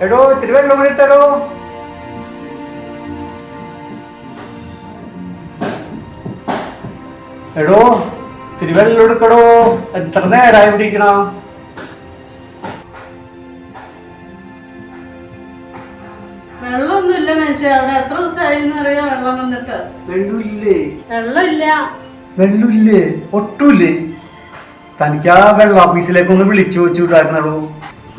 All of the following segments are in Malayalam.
എടോ ഇത്തിരി വെള്ളം കൂടി എടുത്തടോ. എടോ ഇത്തിരി വെള്ളം എടുക്കടോ. എത്ര നേരമായി പിടിക്കണ? വെള്ളമൊന്നുമില്ല മനുഷ്യ. അവിടെ എത്ര ദിവസമായി അറിയാം വെള്ളം വന്നിട്ട്? വെള്ളമില്ലേ? വെള്ളമില്ല. വെള്ളമില്ലേ? ഒട്ടുമില്ലേ? തനിക്ക് ആ വെള്ളം ഓഫീസിലേക്ക് ഒന്ന് വിളിച്ചു വെച്ചുവിട്ടായിരുന്നടോ.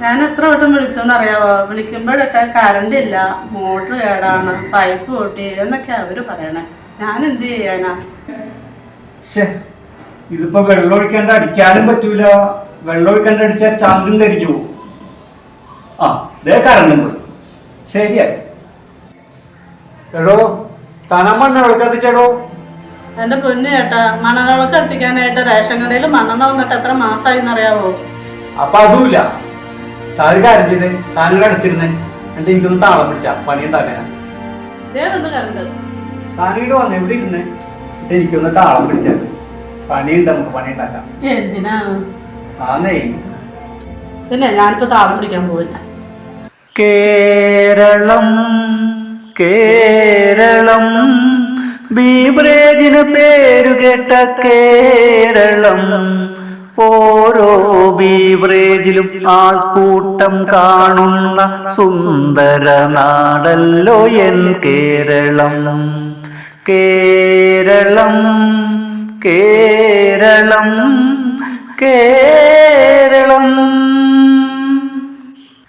ഞാൻ എത്ര വട്ടം വിളിച്ചോന്ന് അറിയാവോ? വിളിക്കുമ്പോഴൊക്കെ കറണ്ട് ഇല്ല, മോട്ടർ കേടാണ്, പൈപ്പ് പൊട്ടി എന്നൊക്കെ അവര് പറയണേ. ഞാൻ എന്ത് ചെയ്യാനാ? ഇതിപ്പോ വെള്ളം ഒഴിക്കാണ്ട് അടിക്കാനും പറ്റൂല. വെള്ളം ഒഴിക്കാണ്ട് അടിച്ചാൽ ചാന്തും കരിഞ്ഞു പോകും. ആ ദേ കറണ്ടും പോയി. ശരിയാ. എടോ താനാ മണ്ണെണ്ണ കത്തിച്ചേടോ. എന്റെ പൊന്നു ചേട്ടാ, മണ്ണെണ്ണ എത്തിക്കാനായിട്ട് റേഷൻ കടയിൽ മണ്ണെണ്ണ വന്നിട്ട് എത്ര മാസമായി എന്നറിയാവോ? അപ്പൊ അതുമില്ല. താൻ കാര്യം ചെയ്തേ, താനിവിടെ അടുത്തിരുന്നേ. എന്നിട്ട് എനിക്കൊന്ന് താളം പിടിച്ച പണി ഉണ്ടാക്കാനാ. കറണ്ട് താനിവിടെ വന്നേ, ഇവിടെ ഇരുന്നേ. എന്നിട്ട് എനിക്കൊന്ന് താളം പിടിച്ചാൽ പണിയുണ്ട്, നമുക്ക് പണി ഉണ്ടാക്കാം. എന്തിനാണ്? ആന്നേ. പിന്നെ ഞാനിപ്പോ താളം പിടിക്കാൻ പോയില്ല. കേരളം കേരളം ബീവറേജിന് പേരുകേട്ട കേരളം. ഓരോ ബീവറേജിലും ആൾക്കൂട്ടം കാണുന്ന സുന്ദര നാടല്ലോ എൻ കേരളം. കേരളം കേരളം കേരളം.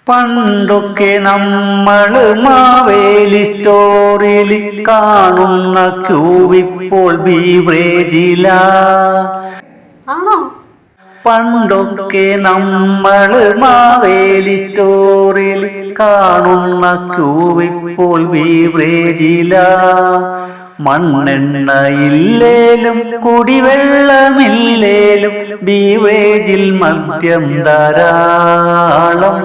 പണ്ടൊക്കെ നമ്മള് മാവേലി സ്റ്റോറിൽ കാണുന്ന ക്യൂവിപ്പോൾ ബീവറേജിലാ. ആണോ? പണ്ടൊക്കെ നമ്മള് മാവേലി സ്റ്റോറിൽ കാണുന്ന ക്യൂവിപ്പോൾ ബീവറേജിലാ. മണ്ണെണ്ണയില്ലേലും കുടിവെള്ളമില്ലേലും ബീവറേജിൽ മദ്യം ധാരാളം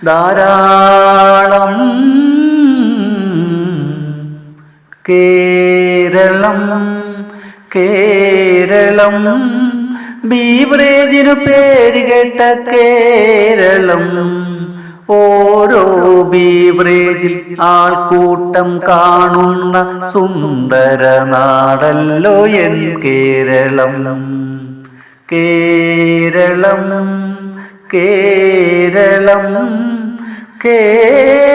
ധാരാളം. കേരളം കേരളം ബീവറേജിനു പേരുകേട്ട കേരളം. ഓരോ ബീവറേജിൽ ആൾക്കൂട്ടം കാണുന്ന സുന്ദര നാടല്ലോ എൻ കേരളം. കേരളം കേരളം കേരളം.